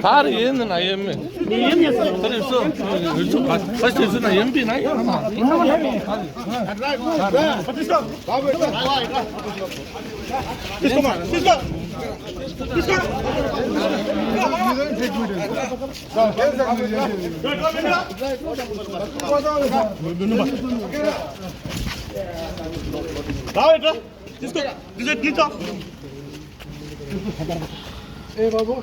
Car ఏంది నా ఏమి ఫస్ట్ నా ఎంపీ నా తీసుకో ఏ బాబు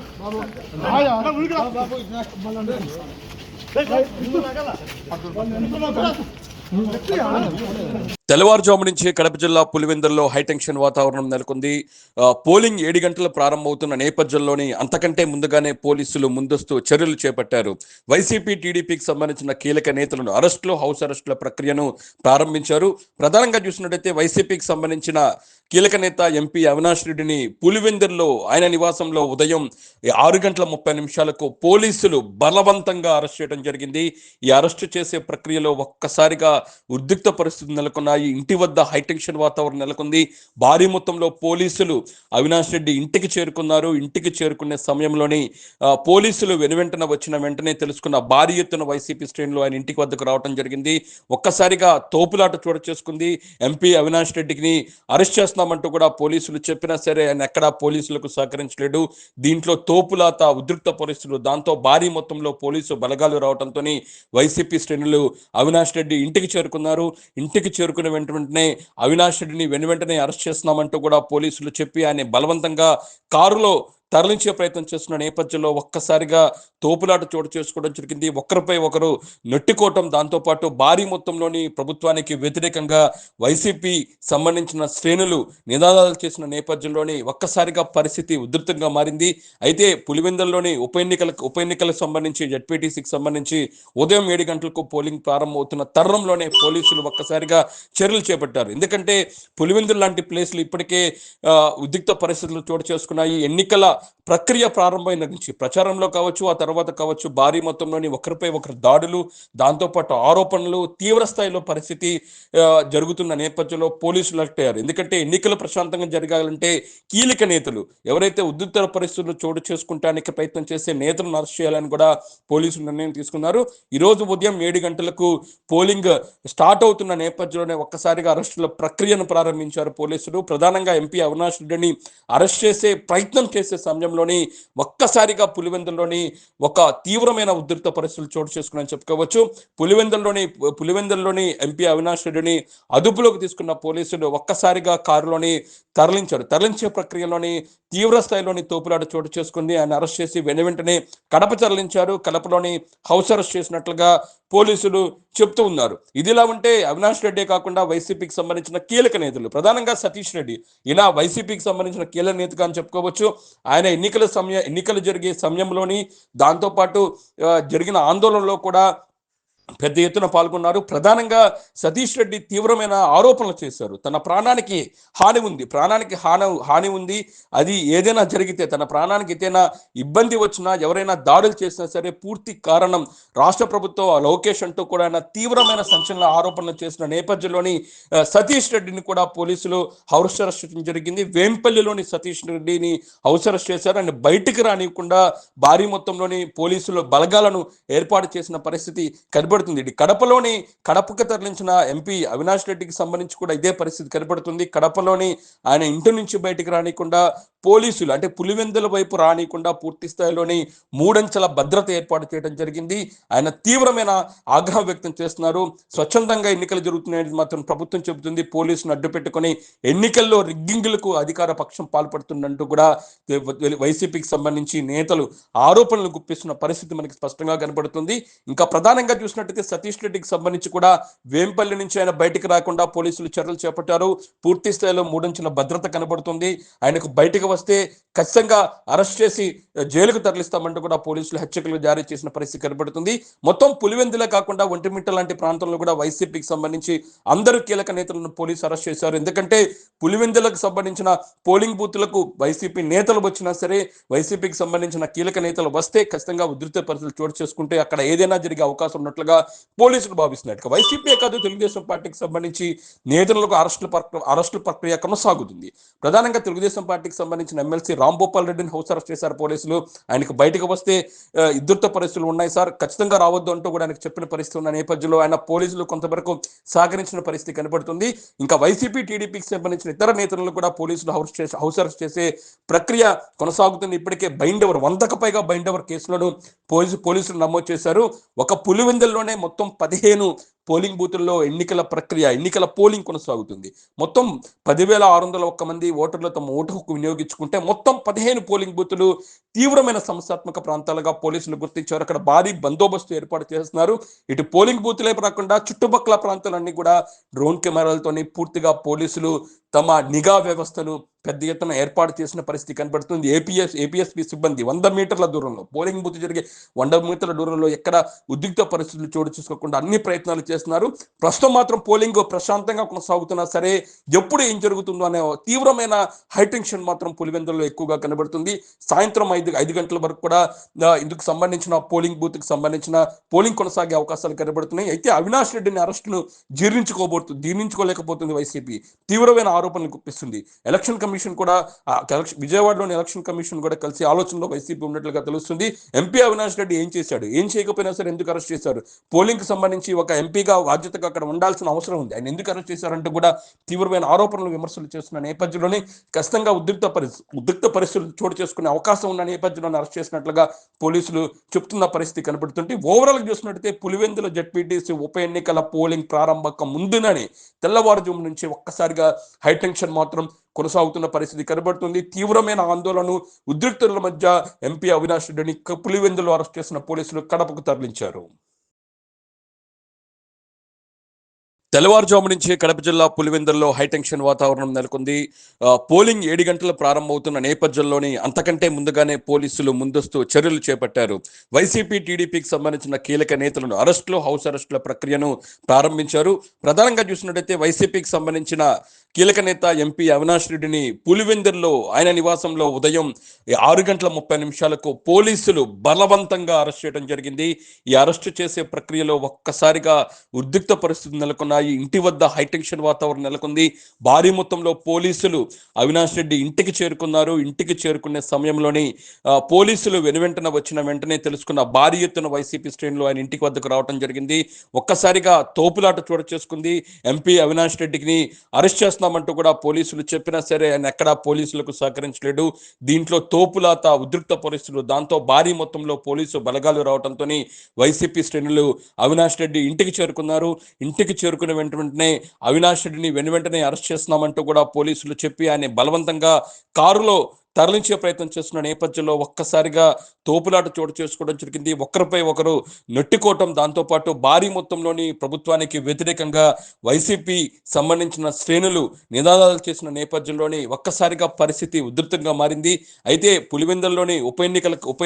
తెల్లవారుజాము నుంచి కడప జిల్లా పులివెందులలో హైటెన్షన్ వాతావరణం నెలకొంది. పోలింగ్ 7 గంటలు ప్రారంభమవుతున్న నేపథ్యంలోని అంతకంటే ముందుగానే పోలీసులు ముందస్తు చర్యలు చేపట్టారు. వైసీపీ టీడీపీకి సంబంధించిన కీలక నేతలను అరెస్టులు, హౌస్ అరెస్టుల ప్రక్రియను ప్రారంభించారు. ప్రధానంగా చూసినట్టయితే వైసీపీకి సంబంధించిన కీలక నేత ఎంపీ అవినాష్ రెడ్డిని పులివెందుల్లో ఆయన నివాసంలో ఉదయం 6:30 పోలీసులు బలవంతంగా అరెస్ట్ చేయడం జరిగింది. ఈ అరెస్టు చేసే ప్రక్రియలో ఒక్కసారిగా ఉద్రిక్త పరిస్థితులు నెలకొన్నాయి. ఇంటి వద్ద హైటెన్షన్ వాతావరణం నెలకొంది. భారీ మొత్తంలో పోలీసులు అవినాష్ రెడ్డి ఇంటికి చేరుకున్నారు. ఇంటికి చేరుకునే సమయంలోని పోలీసులు వెనువెంటనే వచ్చిన వెంటనే తెలుసుకున్న భారీ ఎత్తున వైసీపీ శ్రేణులు ఆయన ఇంటికి వద్దకు రావడం జరిగింది. ఒక్కసారిగా తోపులాట చోటు చేసుకుంది. ఎంపీ అవినాష్ రెడ్డిని అరెస్ట్ చేస్తున్నామంటూ కూడా పోలీసులు చెప్పినా సరే ఆయన ఎక్కడా పోలీసులకు సహకరించలేడు. దీంట్లో తోపులాట, ఉద్రిక్త పరిస్థితులు, దాంతో భారీ మొత్తంలో పోలీసు బలగాలు రావడంతో వైసీపీ శ్రేణులు అవినాష్ రెడ్డి ఇంటికి చేరుకున్నారు. ఇంటికి చేరుకునే వెంటనే అవినాష్ రెడ్డిని వెంటనే అరెస్ట్ చేస్తున్నామంటూ కూడా పోలీసులు చెప్పి ఆయన బలవంతంగా కారులో తరలించే ప్రయత్నం చేస్తున్న నేపథ్యంలో ఒక్కసారిగా తోపులాట చోటు చేసుకోవడం జరిగింది. ఒకరిపై ఒకరు నెట్టుకోవటం, దాంతోపాటు భారీ మొత్తంలోని ప్రభుత్వానికి వ్యతిరేకంగా వైసీపీ సంబంధించిన శ్రేణులు నినాదాలు చేసిన నేపథ్యంలోని ఒక్కసారిగా పరిస్థితి ఉధృతంగా మారింది. అయితే పులివెందుల్లోని ఉప ఎన్నికలకు సంబంధించి జెడ్పీటీసీకి సంబంధించి ఉదయం 7 గంటలకు పోలింగ్ ప్రారంభమవుతున్న తరుణంలోనే పోలీసులు ఒక్కసారిగా చర్యలు చేపట్టారు. ఎందుకంటే పులివెందులు లాంటి ప్లేస్లు ఇప్పటికే ఉద్రిక్త పరిస్థితులు చోటు చేసుకున్నాయి. ఎన్నికల ప్రక్రియ ప్రారంభమైన నుంచి ప్రచారంలో కావచ్చు, ఆ తర్వాత కావచ్చు, భారీ మొత్తంలోని ఒకరిపై ఒకరు దాడులు, దాంతోపాటు ఆరోపణలు, తీవ్ర స్థాయిలో పరిస్థితి జరుగుతున్న నేపథ్యంలో పోలీసులు అలర్ట్ అయ్యారు. ఎందుకంటే ఎన్నికలు ప్రశాంతంగా జరగాలంటే కీలక నేతలు ఎవరైతే ఉద్రిక్త పరిస్థితులు చోటు చేసుకుంటానికి ప్రయత్నం చేసే నేతలను అరెస్ట్ చేయాలని కూడా పోలీసులు నిర్ణయం తీసుకున్నారు. ఈరోజు ఉదయం 7 గంటలకు పోలింగ్ స్టార్ట్ అవుతున్న నేపథ్యంలోనే ఒక్కసారిగా అరెస్టుల ప్రక్రియను ప్రారంభించారు పోలీసులు. ప్రధానంగా ఎంపీ అవినాష్ రెడ్డిని అరెస్ట్ చేసే ప్రయత్నం చేసే సమయంలోని ఒక్కసారిగా పులివెందుల్లోని ఒక తీవ్రమైన ఉద్రిక్త పరిస్థితులు చోటు చేసుకున్నాయని చెప్పుకోవచ్చు. పులివెందుల్లోని ఎంపీ అవినాష్ రెడ్డిని అదుపులోకి తీసుకున్న పోలీసులు ఒక్కసారిగా కారులోని తరలించే ప్రక్రియలోని తీవ్ర స్థాయిలోని తోపులాట చోటు చేసుకుంది. ఆయన అరెస్ట్ చేసి వెంటనే కడప తరలించారు. కడపలోని హౌస్ అరెస్ట్ చేసినట్లుగా పోలీసులు చెప్తూ ఉన్నారు. ఇదిలా ఉంటే అవినాష్ రెడ్డి కాకుండా వైసీపీకి సంబంధించిన కీలక నేతలు, ప్రధానంగా సతీష్ రెడ్డి ఇలా వైసీపీకి సంబంధించిన కీలక నేతగా అని చెప్పుకోవచ్చు. ఆయన ఎన్నికలు జరిగే సమయంలోని దాంతోపాటు జరిగిన ఆందోళనలో కూడా పెద్ద ఎత్తున పాల్గొన్నారు. ప్రధానంగా సతీష్ రెడ్డి తీవ్రమైన ఆరోపణలు చేశారు. తన ప్రాణానికి హాని ఉంది, అది ఏదైనా జరిగితే, తన ప్రాణానికి ఏదైనా ఇబ్బంది వచ్చినా, ఎవరైనా దాడులు చేసినా సరే పూర్తి కారణం రాష్ట్ర ప్రభుత్వం, లోకేష్ అంటూ కూడా ఆయన తీవ్రమైన సంచలన ఆరోపణలు చేసిన నేపథ్యంలోని సతీష్ రెడ్డిని కూడా పోలీసులు హౌస్ అరెస్ట్ చేయడం జరిగింది. వేంపల్లిలోని సతీష్ రెడ్డిని హౌస్ అరెస్ట్ చేశారు. ఆయన బయటికి రానివ్వకుండా భారీ మొత్తంలోని పోలీసులు బలగాలను ఏర్పాటు చేసిన పరిస్థితి కనబడుతుంది. కడపకు తరలించిన ఎంపీ అవినాష్ రెడ్డికి సంబంధించి కూడా ఇదే పరిస్థితి కనబడుతుంది. కడపలోని ఆయన ఇంటి నుంచి బయటికి రానికుండా పోలీసులు, అంటే పులివెందుల వైపు రానికుండా పూర్తి స్థాయిలోని 3 అంచెల భద్రత ఏర్పాటు చేయడం జరిగింది. ఆయన తీవ్రమైన ఆగ్రహం వ్యక్తం చేస్తున్నారు. స్వచ్ఛందంగా ఎన్నికలు జరుగుతున్నాయని మాత్రం ప్రభుత్వం చెబుతుంది. పోలీసులను అడ్డు పెట్టుకుని ఎన్నికల్లో రిగ్గింగ్లకు అధికార పక్షం పాల్పడుతుందంటూ కూడా వైసీపీకి సంబంధించి నేతలు ఆరోపణలు గుప్పిస్తున్న పరిస్థితి మనకి స్పష్టంగా కనబడుతుంది. ఇంకా ప్రధానంగా చూసిన చూసినట్టయితే సతీష్ రెడ్డికి సంబంధించి కూడా వేంపల్లి నుంచి ఆయన బయటికి రాకుండా పోలీసులు చర్యలు చేపట్టారు. పూర్తి స్థాయిలో మూడంచెల భద్రత కనబడుతుంది. ఆయనకు బయటకు వస్తే ఖచ్చితంగా అరెస్ట్ చేసి జైలుకు తరలిస్తామంటూ కూడా పోలీసులు హెచ్చరికలు జారీ చేసిన పరిస్థితి కనబడుతుంది. మొత్తం పులివెందులే కాకుండా ఒంటిమిట్ట లాంటి ప్రాంతంలో కూడా వైసీపీకి సంబంధించి అందరూ కీలక నేతలను పోలీసు అరెస్ట్ చేశారు. ఎందుకంటే పులివెందులకు సంబంధించిన పోలింగ్ బూత్లకు వైసీపీ నేతలు వచ్చినా సరే, వైసీపీకి సంబంధించిన కీలక నేతలు వస్తే ఖచ్చితంగా ఉధృత పరిస్థితులు చోటు చేసుకుంటే అక్కడ ఏదైనా జరిగే అవకాశం ఉన్నట్లుగా పోలీసులు భావిస్తున్నారు. వైసీపీ కాదు, తెలుగుదేశం పార్టీకి సంబంధించి నేతలకు అరెస్టుల ప్రక్రియ కొనసాగుతుంది. ప్రధానంగా తెలుగుదేశం పార్టీకి సంబంధించిన ఎమ్మెల్సీ రాంభూపాల్ రెడ్డిని హౌస్ అరెస్ట్ చేశారు పోలీసులు. ఆయనకు బయటకు వస్తే ఉధృత పరిస్థితులు ఉన్నాయి సార్, ఖచ్చితంగా రావద్దు అంటూ కూడా ఆయనకు చెప్పిన పరిస్థితి ఉన్న నేపథ్యంలో ఆయన పోలీసులు కొంతవరకు సహకరించిన పరిస్థితి కనబడుతుంది. ఇంకా వైసీపీ టీడీపీకి సంబంధించిన ఇతర నేతలను కూడా పోలీసులు హౌస్ అరెస్ట్ చేసే ప్రక్రియ కొనసాగుతుంది. ఇప్పటికే బైండవర్ 100కు పైగా బైండవర్ కేసులను పోలీసులు నమోదు చేశారు. ఒక పులివెందుల్లోనే మొత్తం 15 పోలింగ్ బూతుల్లో ఎన్నికల పోలింగ్ కొనసాగుతుంది. మొత్తం 10,601 మంది ఓటర్లు తమ ఓటు హక్కు వినియోగించుకుంటే మొత్తం 15 పోలింగ్ బూతులు తీవ్రమైన సమస్యాత్మక ప్రాంతాలుగా పోలీసులు గుర్తించారు. అక్కడ భారీ బందోబస్తు ఏర్పాటు చేస్తున్నారు. ఇటు పోలింగ్ బూతులే కాకుండా చుట్టుపక్కల ప్రాంతాలన్నీ కూడా డ్రోన్ కెమెరాలతోని పూర్తిగా పోలీసులు తమ నిఘా వ్యవస్థను పెద్ద ఎత్తున ఏర్పాటు చేసిన పరిస్థితి కనబడుతుంది. ఏపీఎస్పీ సిబ్బంది 100 మీటర్ల దూరంలో, పోలింగ్ బూత్ జరిగే 100 మీటర్ల దూరంలో ఎక్కడ ఉద్రిక్త పరిస్థితులు చోటు చేసుకోకుండా అన్ని ప్రయత్నాలు చేస్తున్నారు. ప్రస్తుతం మాత్రం పోలింగ్ ప్రశాంతంగా కొనసాగుతున్నా సరే ఎప్పుడు ఏం జరుగుతుందో అనే తీవ్రమైన హైటెన్షన్ మాత్రం పులివెందుల్లో ఎక్కువగా కనబడుతుంది. సాయంత్రం 5 గంటల వరకు కూడా ఇందుకు సంబంధించిన పోలింగ్ బూత్కి సంబంధించిన పోలింగ్ కొనసాగే అవకాశాలు కనబడుతున్నాయి. అయితే అవినాష్ రెడ్డిని అరెస్టును జీర్ణించుకోలేకపోతుంది వైసీపీ. తీవ్రమైన ఆరోపణలు గుప్పిస్తుంది. ఎలక్షన్ కమిషన్ కూడా విజయవాడలోని ఎలక్షన్ కమిషన్ కూడా కలిసి ఆలోచనలో వైసీపీ ఉన్నట్లుగా తెలుస్తుంది. ఎంపీ అవినాష్ రెడ్డి ఏం చేశాడు, ఏం చేయకపోయినా సరే ఎందుకు అరెస్ట్ చేశారు, పోలింగ్ కి సంబంధించి ఒక ఎంపీగా బాధ్యతగా అక్కడ ఉండాల్సిన అవసరం ఉంది, ఆయన ఎందుకు అరెస్ట్ చేశారంటూ కూడా తీవ్రమైన ఆరోపణలు విమర్శలు చేస్తున్న నేపథ్యంలోనే ఖచ్చితంగా ఉద్రిక్త పరిస్థితులు చోటు చేసుకునే అవకాశం ఉన్న నేపథ్యంలో అరెస్ట్ చేసినట్లుగా పోలీసులు చెప్తున్న పరిస్థితి కనబడుతుంటే, ఓవరాల్ గా చూసినట్టయితే పులివెందుల జెడ్పీటీసీ ఉప ఎన్నికల పోలింగ్ ప్రారంభక ముందుననే తెల్లవారుజాము నుంచి ఒక్కసారిగా హైటెన్షన్ మాత్రం కొనసాగుతున్న పరిస్థితి కనబడుతుంది. తీవ్రమైన ఆందోళన ఉద్రిక్తుల మధ్య ఎంపీ అవినాష్ రెడ్డిని పులివెందులో అరెస్ట్ చేసిన పోలీసులు కడపకు తరలించారు. తెల్లవారుజాము నుంచి కడప జిల్లా పులివెందుల్లో హైటెన్షన్ వాతావరణం నెలకొంది. పోలింగ్ 7 గంటలు ప్రారంభమవుతున్న నేపథ్యంలోని అంతకంటే ముందుగానే పోలీసులు ముందస్తు చర్యలు చేపట్టారు. వైసీపీ టీడీపీకి సంబంధించిన కీలక నేతలను హౌస్ అరెస్టుల ప్రక్రియను ప్రారంభించారు. ప్రధానంగా చూసినట్టయితే వైసీపీకి సంబంధించిన కీలక నేత ఎంపీ అవినాష్ రెడ్డిని పులివెందుల్లో ఆయన నివాసంలో ఉదయం 6:30 పోలీసులు బలవంతంగా అరెస్ట్ చేయడం జరిగింది. ఈ అరెస్టు చేసే ప్రక్రియలో ఒక్కసారిగా ఉద్రిక్త పరిస్థితులు నెలకొన్నాయి. ఇంటి వద్ద హైటెన్షన్ వాతావరణం నెలకొంది. భారీ మొత్తంలో పోలీసులు అవినాష్ రెడ్డి ఇంటికి చేరుకున్నారు. ఇంటికి చేరుకునే సమయంలోని పోలీసులు వచ్చిన వెంటనే తెలుసుకున్న భారీ ఎత్తున వైసీపీ శ్రేణులు ఆయన ఇంటికి వద్దకు రావడం జరిగింది. ఒక్కసారిగా తోపులాట చోటు చేసుకుంది. ఎంపీ అవినాష్ రెడ్డిని అరెస్ట్ చేస్తున్నామంటూ కూడా పోలీసులు చెప్పినా సరే ఆయన ఎక్కడా పోలీసులకు సహకరించలేడు. దీంట్లో తోపులాట, ఉద్రిక్త పరిస్థితులు, దాంతో భారీ మొత్తంలో పోలీసు బలగాలు రావడంతో వైసీపీ శ్రేణులు అవినాష్ రెడ్డి ఇంటికి చేరుకున్నారు. ఇంటికి చేరుకున్న వెంటనే అవినాష్ రెడ్డిని వెంటనే అరెస్ట్ చేస్తున్నామంటూ కూడా పోలీసులు చెప్పి ఆయన బలవంతంగా కారులో తరలించే ప్రయత్నం చేస్తున్న నేపథ్యంలో ఒక్కసారిగా తోపులాట చోటు చేసుకోవడం జరిగింది. ఒకరిపై ఒకరు నెట్టుకోవటం, దాంతోపాటు భారీ మొత్తంలోని ప్రభుత్వానికి వ్యతిరేకంగా వైసీపీ సంబంధించిన శ్రేణులు నినాదాలు చేసిన నేపథ్యంలోని ఒక్కసారిగా పరిస్థితి ఉధృతంగా మారింది. అయితే పులివెందుల్లోని ఉప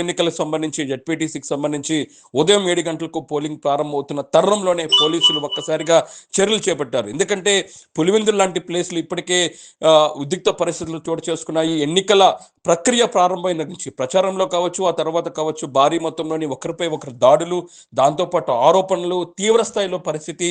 ఎన్నికలకు సంబంధించి జెడ్పీటీసీకి సంబంధించి ఉదయం 7 గంటలకు పోలింగ్ ప్రారంభమవుతున్న తరుణంలోనే పోలీసులు ఒక్కసారిగా చర్యలు చేపట్టారు. ఎందుకంటే పులివెందులు లాంటి ప్లేస్లు ఇప్పటికే ఉద్రిక్త పరిస్థితులు చోటు చేసుకున్నాయి. ఎన్నికల ప్రక్రియ ప్రారంభమైన నుంచి ప్రచారంలో కావచ్చు, ఆ తర్వాత కావచ్చు, భారీ మొత్తంలోని ఒకరిపై ఒకరు దాడులు, దాంతోపాటు ఆరోపణలు, తీవ్ర స్థాయిలో పరిస్థితి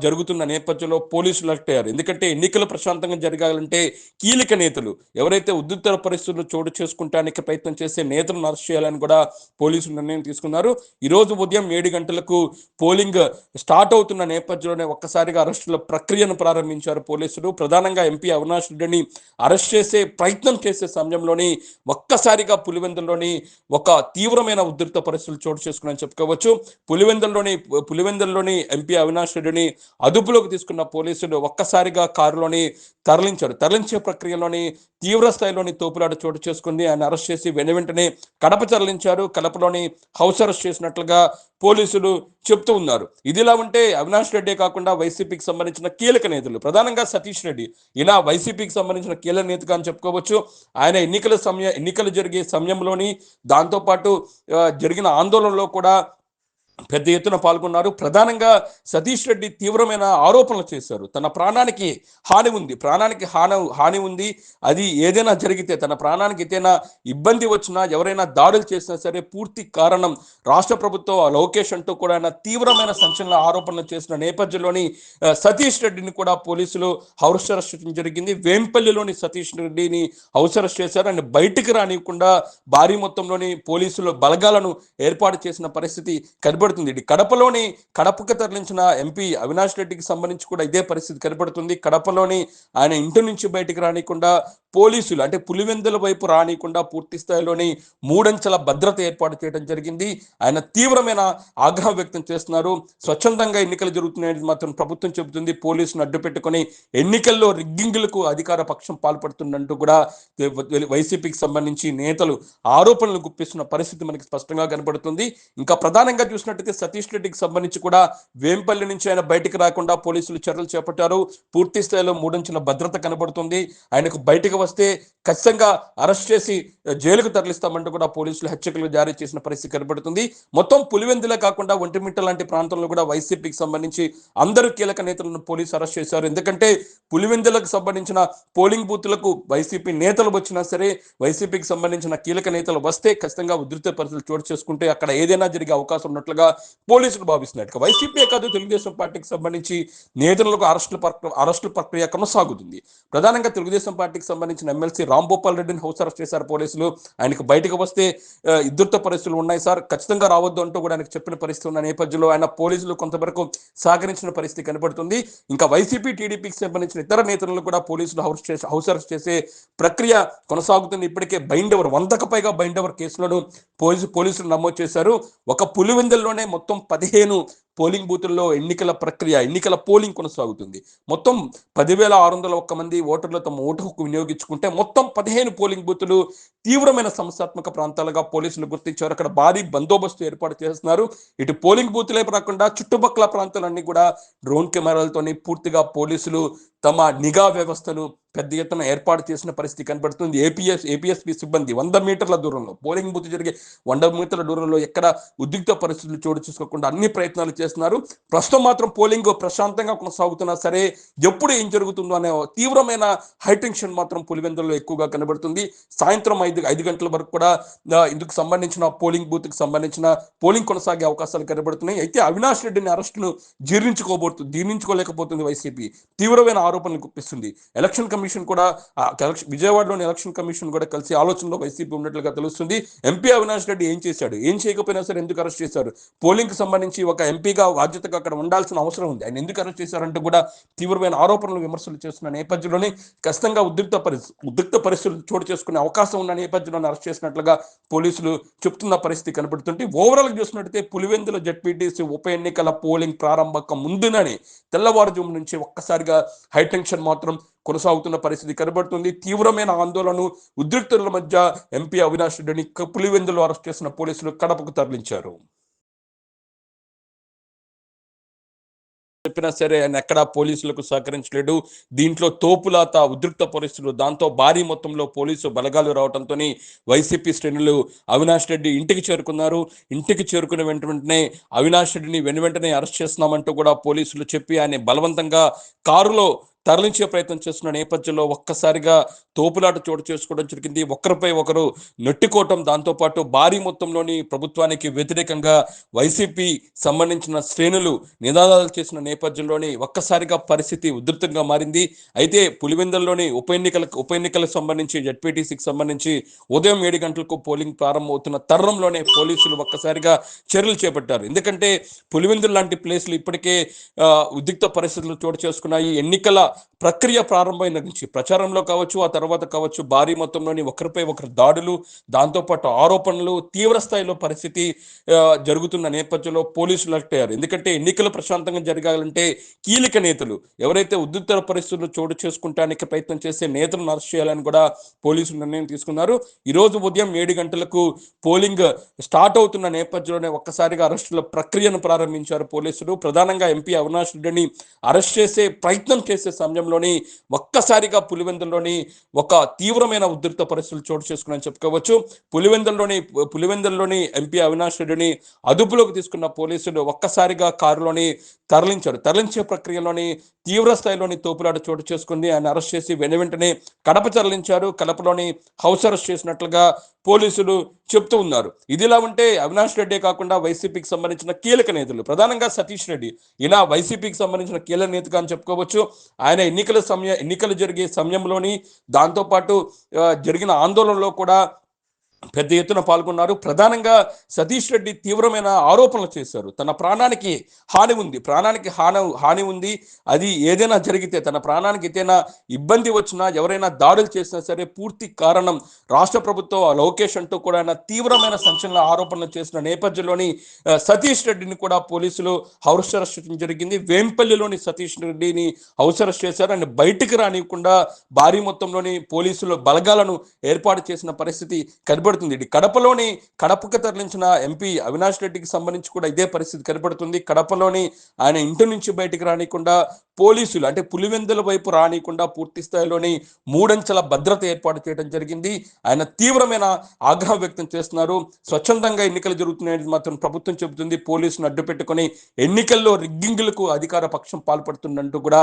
జరుగుతున్న నేపథ్యంలో పోలీసులు అలర్ట్ అయ్యారు. ఎందుకంటే ఎన్నికలు ప్రశాంతంగా జరగాలంటే కీలక నేతలు ఎవరైతే ఉద్రిక్త పరిస్థితులు చోటు చేసుకుంటానికి ప్రయత్నం చేసే నేతలను అరెస్ట్ చేయాలని కూడా పోలీసులు నిర్ణయం తీసుకున్నారు. ఈ రోజు ఉదయం 7 గంటలకు పోలింగ్ స్టార్ట్ అవుతున్న నేపథ్యంలోనే ఒక్కసారిగా అరెస్టుల ప్రక్రియను ప్రారంభించారు పోలీసులు. ప్రధానంగా ఎంపీ అవినాష్ రెడ్డిని అరెస్ట్ చేసే ప్రయత్నం చేసే సమయంలోని ఒక్కసారిగా పులివెందుల్లోని ఒక తీవ్రమైన ఉద్రిక్త పరిస్థితులు చోటు చేసుకున్నాయని చెప్పుకోవచ్చు. పులివెందుల్లోని ఎంపీ అవినాష్ రెడ్డిని అదుపులోకి తీసుకున్న పోలీసులు ఒక్కసారిగా కారులోని తరలించే ప్రక్రియలోని తీవ్ర స్థాయిలోని తోపులాట చోటు చేసుకుంది. ఆయన అరెస్ట్ చేసి వెంటనే కడప తరలించారు. కడపలోని హౌస్ అరెస్ట్ చేసినట్లుగా పోలీసులు చెప్తూ ఉన్నారు. ఇదిలా ఉంటే అవినాష్ రెడ్డి కాకుండా వైసీపీకి సంబంధించిన కీలక నేతలు, ప్రధానంగా సతీష్ రెడ్డి, ఇలా వైసీపీకి సంబంధించిన కీలక నేతగా అని చెప్పుకోవచ్చు. ఆయన ఎన్నికలు జరిగే సమయంలోని దాంతోపాటు జరిగిన ఆందోళనలో కూడా పెద్ద ఎత్తున పాల్గొన్నారు. ప్రధానంగా సతీష్ రెడ్డి తీవ్రమైన ఆరోపణలు చేశారు. తన ప్రాణానికి హాని ఉంది, అది ఏదైనా జరిగితే, తన ప్రాణానికి ఏదైనా ఇబ్బంది వచ్చినా, ఎవరైనా దాడులు చేసినా సరే పూర్తి కారణం రాష్ట్ర ప్రభుత్వం, లోకేష్ అంటూ కూడా ఆయన తీవ్రమైన సంచలన ఆరోపణలు చేసిన నేపథ్యంలోని సతీష్ రెడ్డిని కూడా పోలీసులు హౌస్ అరెస్ట్ చేయడం జరిగింది. వేంపల్లిలోని సతీష్ రెడ్డిని హౌస్ అరెస్ట్ చేశారు. ఆయన బయటికి రానివ్వకుండా భారీ మొత్తంలోని పోలీసులు బలగాలను ఏర్పాటు చేసిన పరిస్థితి కనబడుతుంది. కడపకు తరలించిన ఎంపీ అవినాష్ రెడ్డికి సంబంధించి కూడా ఇదే పరిస్థితి కనబడుతుంది. కడపలోని ఆయన ఇంటి నుంచి బయటికి రానికుండా పోలీసులు, అంటే పులివెందుల వైపు రానికుండా పూర్తి స్థాయిలోని 3 అంచెల భద్రత ఏర్పాటు చేయడం జరిగింది. ఆయన తీవ్రమైన ఆగ్రహం వ్యక్తం చేస్తున్నారు. స్వచ్ఛందంగా ఎన్నికలు జరుగుతున్నాయని మాత్రం ప్రభుత్వం చెబుతుంది. పోలీసులను అడ్డు పెట్టుకుని ఎన్నికల్లో రిగ్గింగ్లకు అధికార పక్షం పాల్పడుతున్నట్టు కూడా వైసీపీకి సంబంధించి నేతలు ఆరోపణలు గుప్పిస్తున్న పరిస్థితి మనకి స్పష్టంగా కనబడుతుంది. ఇంకా ప్రధానంగా చూసినట్టయితే సతీష్ రెడ్డికి సంబంధించి కూడా వేంపల్లి నుంచి ఆయన బయటకు రాకుండా పోలీసులు చర్యలు చేపట్టారు. పూర్తి స్థాయిలో 3 అంచెల భద్రత కనబడుతుంది. ఆయనకు బయటకు వస్తే ఖచ్చితంగా అరెస్ట్ చేసి జైలుకు తరలిస్తామంటూ కూడా పోలీసులు హెచ్చరికలు జారీ చేసిన పరిస్థితి కనబడుతుంది. మొత్తం పులివెందులే కాకుండా ఒంటిమిట్ట లాంటి ప్రాంతంలో కూడా వైసీపీకి సంబంధించి అందరూ కీలక నేతలను పోలీసు అరెస్ట్ చేశారు. ఎందుకంటే పులివెందులకు సంబంధించిన పోలింగ్ బూత్లకు వైసీపీ నేతలు వచ్చినా సరే, వైసీపీకి సంబంధించిన కీలక నేతలు వస్తే ఖచ్చితంగా ఉధృత పరిస్థితులు చోటు చేసుకుంటే అక్కడ ఏదైనా జరిగే అవకాశం ఉన్నట్లుగా పోలీసులు భావిస్తున్నారు. వైసీపీ కాదు, తెలుగుదేశం పార్టీకి సంబంధించి నేతలకు అరెస్టుల ప్రక్రియ కొనసాగుతుంది. ప్రధానంగా తెలుగుదేశం పార్టీకి సంబంధించిన ఎమ్మెల్సీ రాంభూపాల్ రెడ్డిని హౌస్ అరెస్ట్ చేశారు పోలీసులు. ఆయనకు బయటకు వస్తే ఉధృత పరిస్థితులు ఉన్నాయి సార్, ఖచ్చితంగా రావద్దు అంటూ కూడా ఆయనకు చెప్పిన పరిస్థితి ఉన్న నేపథ్యంలో ఆయన పోలీసులు కొంతవరకు సహకరించిన పరిస్థితి కనబడుతుంది. ఇంకా వైసీపీ టీడీపీకి సంబంధించిన ఇతర నేతలను కూడా పోలీసులు హౌస్ అరెస్ట్ చేసే ప్రక్రియ కొనసాగుతుంది. ఇప్పటికే 100కు పైగా బైండవర్ కేసులను పోలీసులు నమోదు చేశారు. ఒక పులివెందుల్లోనే మొత్తం 15 పోలింగ్ బూతుల్లో ఎన్నికల పోలింగ్ కొనసాగుతుంది. మొత్తం 10,601 మంది ఓటర్లు తమ ఓటు హక్కు వినియోగించుకుంటే మొత్తం 15 పోలింగ్ బూతులు తీవ్రమైన సమస్యాత్మక ప్రాంతాలుగా పోలీసులు గుర్తించారు. అక్కడ భారీ బందోబస్తు ఏర్పాటు చేస్తున్నారు. ఇటు పోలింగ్ బూతులే కాకుండా చుట్టుపక్కల ప్రాంతాలన్నీ కూడా డ్రోన్ కెమెరాలతోని పూర్తిగా పోలీసులు తమ నిఘా వ్యవస్థను పెద్ద ఎత్తున ఏర్పాటు చేసిన పరిస్థితి కనబడుతుంది. ఏపీఎస్పీ సిబ్బంది 100 మీటర్ల దూరంలో, పోలింగ్ బూత్ జరిగే 100 మీటర్ల దూరంలో ఎక్కడ ఉద్రిక్త పరిస్థితులు చోటు చేసుకోకుండా అన్ని ప్రయత్నాలు చేస్తున్నారు. ప్రస్తుతం మాత్రం పోలింగ్ ప్రశాంతంగా కొనసాగుతున్నా సరే ఎప్పుడు ఏం జరుగుతుందో అనే తీవ్రమైన హైటెన్షన్ మాత్రం పులివెందుల్లో ఎక్కువగా కనబడుతుంది. సాయంత్రం 5 గంటల వరకు కూడా ఇందుకు సంబంధించిన పోలింగ్ బూత్కి సంబంధించిన పోలింగ్ కొనసాగే అవకాశాలు కనబడుతున్నాయి. అయితే అవినాష్ రెడ్డిని అరెస్టును జీర్ణించుకోలేకపోతుంది వైసీపీ. తీవ్రమైన ఆరోపణలు గుప్పిస్తుంది. ఎలక్షన్ కమిషన్ కూడా, విజయవాడలోని ఎలక్షన్ కమిషన్ కూడా కలిసి ఆలోచనలో వైసీపీ ఉన్నట్లుగా తెలుస్తుంది. ఎంపీ అవినాష్ రెడ్డి ఏం చేశాడు, ఏం చేయకపోయినా సరే ఎందుకు అరెస్ట్ చేశారు, పోలింగ్ కి సంబంధించి ఒక ఎంపీగా బాధ్యతగా అక్కడ ఉండాల్సిన అవసరం ఉంది, ఆయన ఎందుకు అరెస్ట్ చేశారంటూ కూడా తీవ్రమైన ఆరోపణలు, విమర్శలు చేస్తున్న నేపథ్యంలోనే ఖచ్చితంగా ఉద్రిక్త పరిస్థితులు చోటు చేసుకునే అవకాశం ఉన్న నేపథ్యంలో అరెస్ట్ చేసినట్లుగా పోలీసులు చెప్తున్న పరిస్థితి కనబడుతుంటే, ఓవరాల్ చూసినట్టయితే పులివెందుల జెడ్పీటీసీ ఉప ఎన్నికల పోలింగ్ ప్రారంభక ముందుననే తెల్లవారుజాము నుంచి ఒక్కసారిగా హైటెన్షన్ మాత్రం కొనసాగుతున్న పరిస్థితి కనబడుతుంది. తీవ్రమైన ఆందోళన, ఉద్రిక్తుల మధ్య ఎంపీ అవినాష్ రెడ్డిని పులివెందులో అరెస్ట్ చేసిన పోలీసులు కడపకు తరలించారు. చెప్పినా సరే ఆయన ఎక్కడా పోలీసులకు సహకరించలేడు. దీంట్లో తోపులాత, ఉద్రిక్త పరిస్థితులు, దాంతో భారీ మొత్తంలో పోలీసు బలగాలు రావడంతో వైసీపీ శ్రేణులు అవినాష్ రెడ్డి ఇంటికి చేరుకున్నారు. ఇంటికి చేరుకున్న వెంటనే అవినాష్ రెడ్డిని వెంటనే అరెస్ట్ చేస్తున్నామంటూ కూడా పోలీసులు చెప్పి ఆయన బలవంతంగా కారులో తరలించే ప్రయత్నం చేస్తున్న నేపథ్యంలో ఒక్కసారిగా తోపులాట చోటు చేసుకోవడం జరిగింది. ఒకరిపై ఒకరు నెట్టుకోవటం, దాంతోపాటు భారీ మొత్తంలోని ప్రభుత్వానికి వ్యతిరేకంగా వైసీపీ సంబంధించిన శ్రేణులు నినాదాలు చేసిన నేపథ్యంలోని ఒక్కసారిగా పరిస్థితి ఉధృతంగా మారింది. అయితే పులివెందుల్లోని ఉప ఎన్నికలకు సంబంధించి, జెడ్పీటీసీకి సంబంధించి ఉదయం 7 గంటలకు పోలింగ్ ప్రారంభమవుతున్న తరుణంలోనే పోలీసులు ఒక్కసారిగా చర్యలు చేపట్టారు. ఎందుకంటే పులివెందులు లాంటి ప్లేసులు ఇప్పటికే ఉద్రిక్త పరిస్థితులు చోటు చేసుకున్నాయి. ప్రక్రియ ప్రారంభమైన నుంచి ప్రచారంలో కావచ్చు, ఆ తర్వాత కావచ్చు, భారీ మొత్తంలోని ఒకరిపై ఒకరు దాడులు, దాంతోపాటు ఆరోపణలు, తీవ్ర స్థాయిలో పరిస్థితి జరుగుతున్న నేపథ్యంలో పోలీసులు అలర్ట్ అయ్యారు. ఎందుకంటే ఎన్నికలు ప్రశాంతంగా జరగాలంటే కీలక నేతలు ఎవరైతే ఉద్రిక్త పరిస్థితులు చోటు చేసుకుంటానికి ప్రయత్నం చేసే నేతలను అరెస్ట్ చేయాలని కూడా పోలీసులు నిర్ణయం తీసుకున్నారు. ఈ రోజు ఉదయం 7 గంటలకు పోలింగ్ స్టార్ట్ అవుతున్న నేపథ్యంలోనే ఒక్కసారిగా అరెస్టుల ప్రక్రియను ప్రారంభించారు పోలీసులు. ప్రధానంగా ఎంపీ అవినాష్ రెడ్డిని అరెస్ట్ చేసే ప్రయత్నం చేసే సమయంలోని ఒక్కసారిగా పులివెందుల్లోని ఒక తీవ్రమైన ఉద్రిక్త పరిస్థితులు చోటు చేసుకున్నాయని చెప్పుకోవచ్చు. పులివెందుల్లోని ఎంపీ అవినాష్ రెడ్డిని అదుపులోకి తీసుకున్న పోలీసులు ఒక్కసారిగా కారులోని తరలించే ప్రక్రియలోని తీవ్ర స్థాయిలోని తోపులాట చోటు చేసుకుంది. ఆయన అరెస్ట్ చేసి వెంటనే కడప తరలించారు. కడపలోని హౌస్ అరెస్ట్ చేసినట్లుగా పోలీసులు చెప్తూ ఉన్నారు. ఇదిలా ఉంటే అవినాష్ రెడ్డి కాకుండా వైసీపీకి సంబంధించిన కీలక నేతలు, ప్రధానంగా సతీష్ రెడ్డి ఇలా వైసీపీకి సంబంధించిన కీలక నేతగా అని చెప్పుకోవచ్చు. ఆయన ఎన్నికలు జరిగే సమయంలోని దాంతోపాటు జరిగిన ఆందోళనలో కూడా పెద్ద ఎత్తున పాల్గొన్నారు. ప్రధానంగా సతీష్ రెడ్డి తీవ్రమైన ఆరోపణలు చేశారు. తన ప్రాణానికి హాని ఉంది, అది ఏదైనా జరిగితే, తన ప్రాణానికి ఏదైనా ఇబ్బంది వచ్చినా, ఎవరైనా దాడులు చేసినా సరే పూర్తి కారణం రాష్ట్ర ప్రభుత్వం లోకేష్ అంటూ కూడా ఆయన తీవ్రమైన సంచలన ఆరోపణలు చేసిన నేపథ్యంలోని సతీష్ రెడ్డిని కూడా పోలీసులు హౌస్ అరెస్ట్ చేయడం జరిగింది. వేంపల్లిలోని సతీష్ రెడ్డిని హౌస్ అరెస్ట్ చేశారు. ఆయన బయటికి రానివ్వకుండా భారీ మొత్తంలోని పోలీసులు బలగాలను ఏర్పాటు చేసిన పరిస్థితి కనబడుతుంది. కడపకు తరలించిన ఎంపీ అవినాష్ రెడ్డికి సంబంధించి కూడా ఇదే పరిస్థితి కనబడుతుంది. కడపలోని ఆయన ఇంటి నుంచి బయటికి రానికుండా పోలీసులు, అంటే పులివెందుల వైపు రానికుండా పూర్తి స్థాయిలోని 3 అంచెల భద్రత ఏర్పాటు చేయడం జరిగింది. ఆయన తీవ్రమైన ఆగ్రహం వ్యక్తం చేస్తున్నారు. స్వచ్ఛందంగా ఎన్నికలు జరుగుతున్నాయని మాత్రం ప్రభుత్వం చెబుతుంది. పోలీసును అడ్డు పెట్టుకుని ఎన్నికల్లో రిగ్గింగ్లకు అధికార పక్షం పాల్పడుతుందంటూ కూడా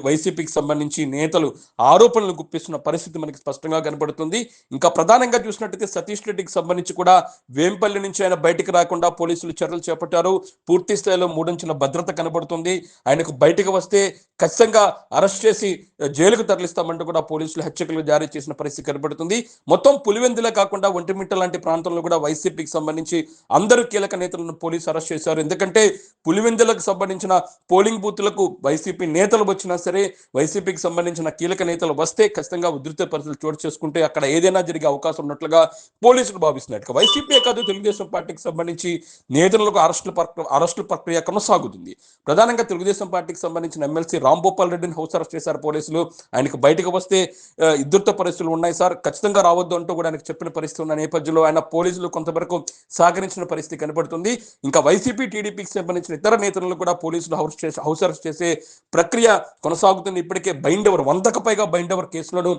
వైసీపీకి సంబంధించి నేతలు ఆరోపణలు గుప్పిస్తున్న పరిస్థితి మనకి స్పష్టంగా కనబడుతుంది. ఇంకా ప్రధానంగా చూసినట్టయితే సతీష్ రెడ్డికి సంబంధించి కూడా వేంపల్లి నుంచి ఆయన బయటకు రాకుండా పోలీసులు చర్యలు చేపట్టారు. పూర్తి స్థాయిలో 3 అంచెల భద్రత కనబడుతుంది. ఆయనకు బయటకు వస్తే ఖచ్చితంగా అరెస్ట్ చేసి జైలుకు తరలిస్తామంటూ కూడా పోలీసులు హెచ్చరికలు జారీ చేసిన పరిస్థితి కనబడుతుంది. మొత్తం పులివెందులే కాకుండా ఒంటిమిట్ట లాంటి ప్రాంతంలో కూడా వైసీపీకి సంబంధించి అందరూ కీలక నేతలను పోలీసు అరెస్ట్ చేశారు. ఎందుకంటే పులివెందులకు సంబంధించిన పోలింగ్ బూత్లకు వైసీపీ నేతలు వచ్చినా సరే, వైసీపీకి సంబంధించిన కీలక నేతలు వస్తే ఖచ్చితంగా ఉధృత పరిస్థితులు చోటు చేసుకుంటే అక్కడ ఏదైనా జరిగే అవకాశం ఉన్నట్లుగా పోలీసులు భావిస్తున్నట్టు. వైసీపీ కాదు, తెలుగుదేశం పార్టీకి సంబంధించి నేతలకు అరెస్టుల ప్రక్రియ కొనసాగుతుంది. ప్రధానంగా తెలుగుదేశం పార్టీకి సంబంధించిన ఎమ్మెల్సీ రాంభూపాల్ రెడ్డిని హౌస్ అరెస్ట్ చేశారు పోలీసులు. ఆయనకు బయటకు వస్తే ఉధృత పరిస్థితులు ఉన్నాయి సార్, ఖచ్చితంగా రావద్దు అంటూ కూడా ఆయనకు చెప్పిన పరిస్థితి ఉన్న నేపథ్యంలో ఆయన పోలీసులు కొంతవరకు సహకరించిన పరిస్థితి కనబడుతుంది. ఇంకా వైసీపీ టీడీపీకి సంబంధించిన ఇతర నేతలను కూడా పోలీసులు హౌస్ అరెస్ట్ చేసే ప్రక్రియ కొనసాగుతుంది. ఇప్పటికే 100కు పైగా బైండవర్ కేసులను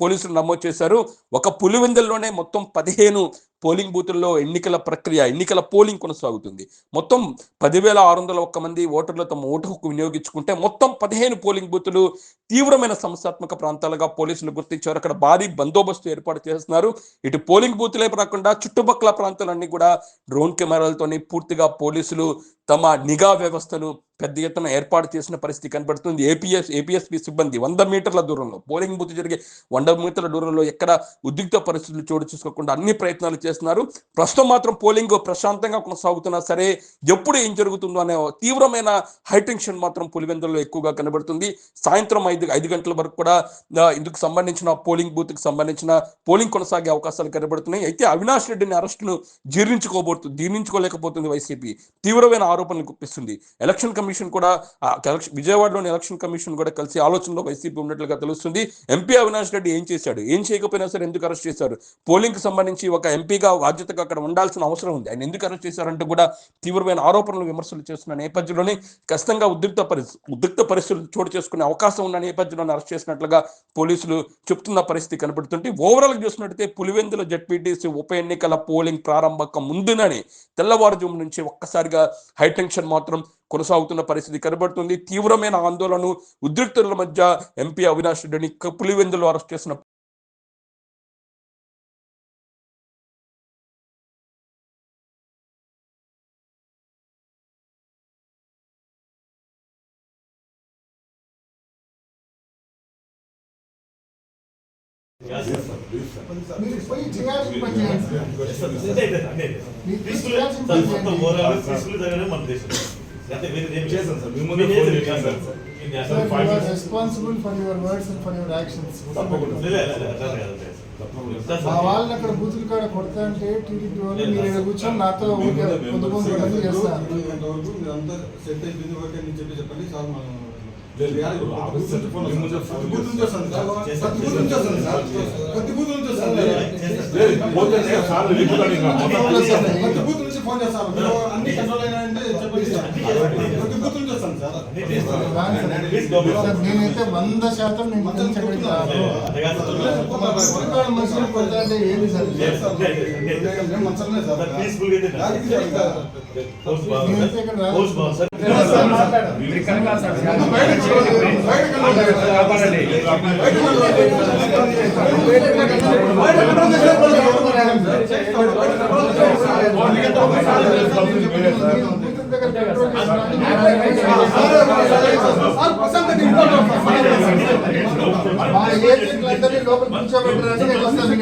పోలీసులు నమోదు చేశారు. ఒక పులివెందుల్లోనే మొత్తం 15 పోలింగ్ బూతుల్లో ఎన్నికల పోలింగ్ కొనసాగుతుంది. మొత్తం 10,601 మంది ఓటర్లు తమ ఓటు హక్కు వినియోగించుకుంటే మొత్తం 15 పోలింగ్ బూతులు తీవ్రమైన సమస్యాత్మక ప్రాంతాలుగా పోలీసులు గుర్తించారు. అక్కడ భారీ బందోబస్తు ఏర్పాటు చేస్తున్నారు. ఇటు పోలింగ్ బూతులే కాకుండా చుట్టుపక్కల ప్రాంతాలన్నీ కూడా డ్రోన్ కెమెరాలతోని పూర్తిగా పోలీసులు తమ నిఘా వ్యవస్థను పెద్ద ఎత్తున ఏర్పాటు చేసిన పరిస్థితి కనబడుతుంది. ఏపీఎస్పీ సిబ్బంది 100 మీటర్ల దూరంలో, పోలింగ్ బూత్ జరిగే 100 మీటర్ల దూరంలో ఎక్కడ ఉద్రిక్త పరిస్థితులు చోటు చేసుకోకుండా అన్ని ప్రయత్నాలు చేస్తున్నారు. ప్రస్తుతం మాత్రం పోలింగ్ ప్రశాంతంగా కొనసాగుతున్నా సరే ఎప్పుడు ఏం జరుగుతుందో అనే తీవ్రమైన హైటెన్షన్ మాత్రం పులివెందుల్లో ఎక్కువగా కనబడుతుంది. సాయంత్రం 5 గంటల వరకు కూడా ఇందుకు సంబంధించిన పోలింగ్ బూత్కి సంబంధించిన పోలింగ్ కొనసాగే అవకాశాలు కనబడుతున్నాయి. అయితే అవినాష్ రెడ్డిని అరెస్టును జీర్ణించుకోలేకపోతుంది వైసీపీ. తీవ్రమైన ఆరోపణలు గుప్పిస్తుంది. ఎలక్షన్ కమిషన్ కూడా విజయవాడలోని ఎలక్షన్ కమిషన్ కూడా కలిసి ఆలోచనలో వైసీపీ ఉన్నట్లుగా తెలుస్తుంది. ఎంపీ అవినాష్ రెడ్డి ఏం చేశాడు, ఏం చేయకపోయినా సరే ఎందుకు అరెస్ట్ చేశారు, పోలింగ్ కి సంబంధించి ఒక ఎంపీగా బాధ్యతగా అక్కడ ఉండాల్సిన అవసరం ఉంది, ఆయన ఎందుకు అరెస్ట్ చేశారంటూ కూడా తీవ్రమైన ఆరోపణలు విమర్శలు చేస్తున్న నేపథ్యంలోనే ఖచ్చితంగా ఉద్రిక్త పరిస్థితులు చోటు చేసుకునే అవకాశం ఉన్న నేపథ్యంలో అరెస్ట్ చేసినట్లుగా పోలీసులు చెప్తున్న పరిస్థితి కనబడుతుంటే, ఓవరాల్ గా చూసినట్టయితే పులివెందుల జెడ్పీటీసీ ఉప ఎన్నికల పోలింగ్ ప్రారంభక ముందుననే తెల్లవారుజాము నుంచి ఒక్కసారిగా హైటెన్షన్ మాత్రం కొనసాగుతున్న పరిస్థితి కనబడుతుంది. తీవ్రమైన ఆందోళన ఉద్రిక్తుల మధ్య ఎంపీ అవినాష్ రెడ్డిని పులివెందులో అరెస్ట్ చేసిన Sir, you are responsible for your words and for your actions. మా వాళ్ళని అక్కడ బూతులు కాడ కొడతా అంటే టీడీపీ వాళ్ళు మీరు ఇక్కడ కూర్చొని నాతో పొందుకోవడం చేస్తారు. నేనైతే 100% నేను మనుషులు కొడతా అంటే ఏంటి సార్? నేనైతే ఇక్కడ లోపల కూర్చోబెట్టారంటే నేను వస్తాను.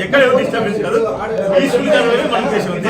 ఎక్కడ డిస్టర్బెన్స్ కాదు, పీస్ఫుల్ గా మనం చేసి ఉంది.